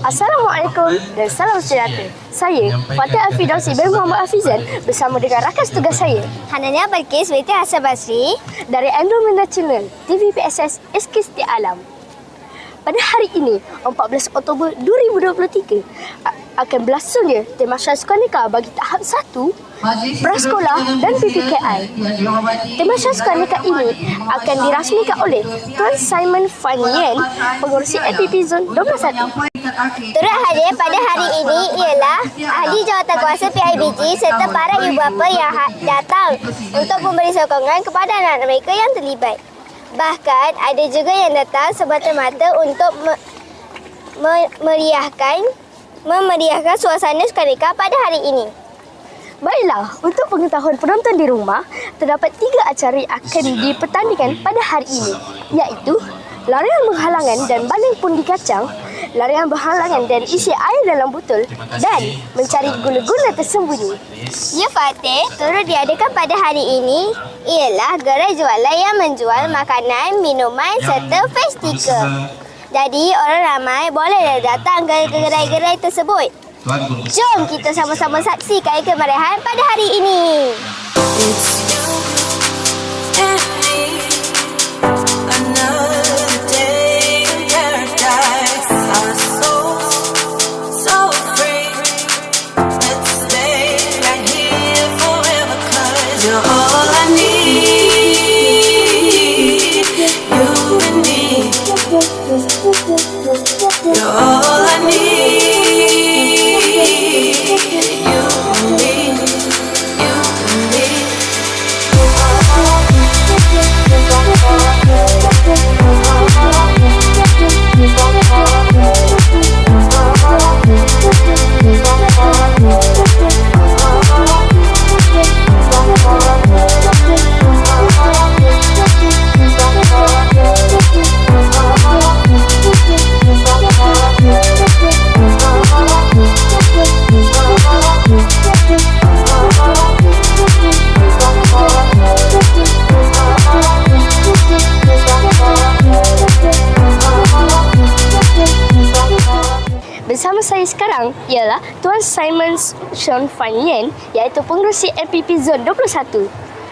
Assalamualaikum dan salam sejahtera. Saya, Fatih Al-Fidausi bin Muhammad Hafizan bersama dengan rakan tugas saya, Hanania Balkis Witi Hasan Basri dari Andromeda Channel TVPSS SK Setiap Alam. Pada hari ini, 14 Oktober 2023, akan berlangsungnya Temasyar Sukaneka bagi tahap 1 prasekolah dan PPKI. Temasyar Sukaneka ini akan dirasmikan oleh Tuan Simon Fan Yen, pengurusi LPP Zon 21. Turut hadir pada hari ini ialah ahli jawatankuasa PIBG serta para ibu bapa yang datang untuk memberi sokongan kepada anak-anak mereka yang terlibat. Bahkan ada juga yang datang semata-mata untuk memeriahkan suasana Sukaneka pada hari ini. Baiklah, untuk pengetahuan penonton di rumah, terdapat 3 acara yang akan dipertandingkan pada hari ini, iaitu larian berhalangan dan baling pundi kacang, larian berhalangan dan isi air dalam botol, dan mencari gula-gula tersembunyi. Ya Fatih, turut diadakan pada hari ini ialah gerai jualan yang menjual makanan, minuman serta festival. Jadi orang ramai boleh datang ke gerai-gerai tersebut. Jom kita sama-sama saksikan kemeriahan pada hari ini. Bersama saya sekarang ialah Tuan Simon Sean Fan Yen, iaitu pengerusi LPP Zon 21.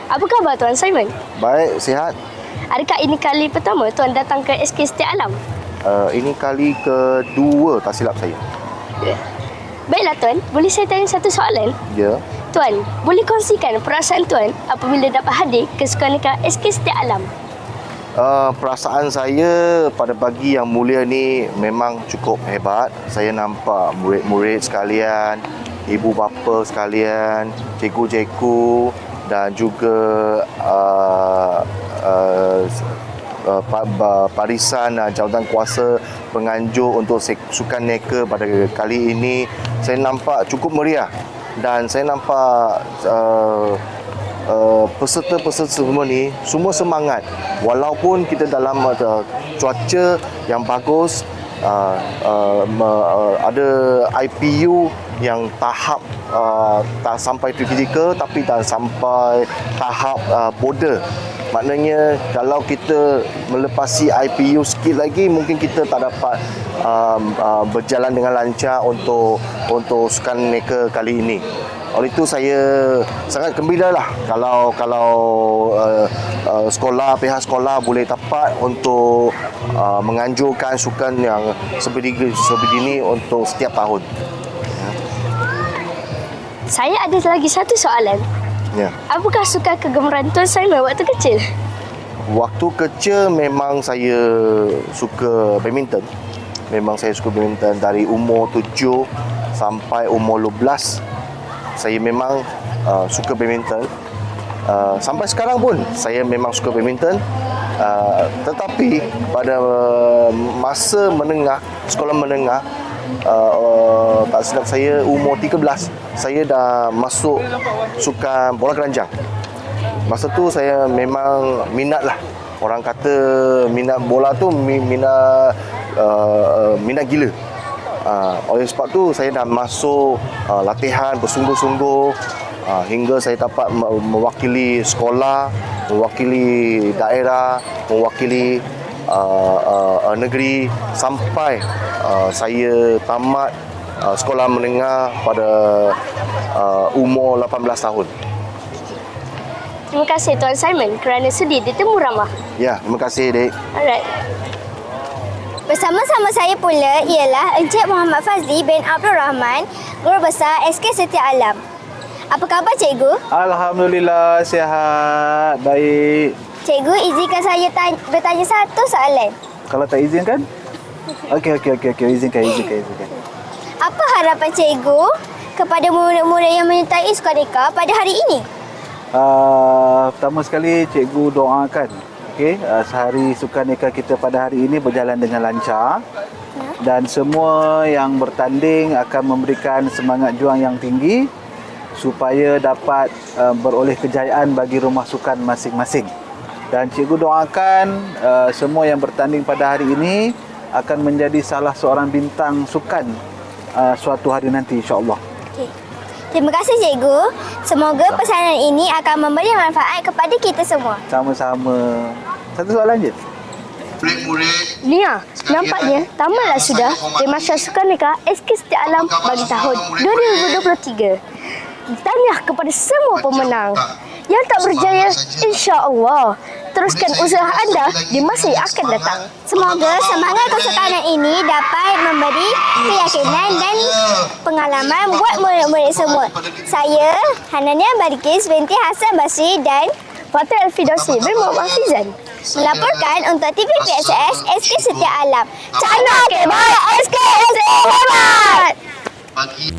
Apa khabar Tuan Simon? Baik, sihat. Adakah ini kali pertama Tuan datang ke SK Setiap Alam? Ini kali kedua tak silap saya. Baiklah Tuan, boleh saya tanya satu soalan? Ya. Tuan, boleh kongsikan perasaan Tuan apabila dapat hadir ke Sukaneka SK Setiap Alam? Perasaan saya pada pagi yang mulia ni memang cukup hebat. Saya nampak murid-murid sekalian, ibu bapa sekalian, cikgu-cikgu dan juga barisan jawatan kuasa penganjur untuk Sukaneka pada kali ini. Saya nampak cukup meriah dan saya nampak peserta-peserta semua ni semua semangat walaupun kita dalam cuaca yang bagus, ada IPU yang tahap tak sampai kritikal tapi tak sampai tahap border. Maknanya kalau kita melepasi IPU sikit lagi mungkin kita tak dapat berjalan dengan lancar untuk Sukaneka kali ini. Oleh itu saya sangat gembira lah kalau pihak sekolah boleh dapat untuk menganjurkan sukan yang sebegini untuk setiap tahun. Saya ada lagi satu soalan. Ya. Apakah sukan kegemaran Tuan Simon waktu kecil? Waktu kecil memang saya suka badminton. Dari umur 7 sampai umur 12. Saya memang suka badminton. Sampai sekarang pun saya memang suka badminton. Tetapi pada masa sekolah menengah, tak silap saya umur 13, saya dah masuk sukan bola keranjang. Masa tu saya memang minat lah. Orang kata minat bola tu minat gila. Oleh sebab tu saya dah masuk latihan bersungguh-sungguh hingga saya dapat mewakili sekolah, mewakili daerah, mewakili negeri sampai saya tamat sekolah menengah pada umur 18 tahun. Terima kasih Tuan Simon kerana sudi ditemu Ramah. Ya, terima kasih, Dek. Alright. Bersama-sama saya pula ialah Encik Muhammad Fazli bin Abdul Rahman, Guru Besar SK Setia Alam. Apa khabar cikgu? Alhamdulillah, sihat, baik. Cikgu, izinkan saya bertanya satu soalan. Kalau tak izinkan? Okey, izinkan. Apa harapan cikgu kepada murid-murid yang menyertai Sukaneka pada hari ini? Pertama sekali, cikgu doakan sehari Sukaneka kita pada hari ini berjalan dengan lancar. Dan semua yang bertanding akan memberikan semangat juang yang tinggi supaya dapat beroleh kejayaan bagi rumah sukan masing-masing. Dan cikgu doakan semua yang bertanding pada hari ini akan menjadi salah seorang bintang sukan suatu hari nanti, insya-Allah. Okay. Terima kasih cikgu. Semoga pesanan ini akan memberi manfaat kepada kita semua. Sama-sama. Satu soalan je. Nia, nampaknya tamatlah sudah Temasyar Sukaneka SK Setia Alam bagi tahun 2023. Tahniah kepada semua pemenang. Yang tak berjaya, insya-Allah teruskan usaha anda di masa yang akan datang. Semoga semangat kesukanan ini dapat memberi keyakinan dan pengalaman buat murid-murid semua. Saya, Hanania Barikis binti Hasan Basri dan Fatih Al-Fidausi bin Muhammad Fizan melaporkan untuk TV PSS SK Setia Alam. Channel kebaik SK hebat. Pagi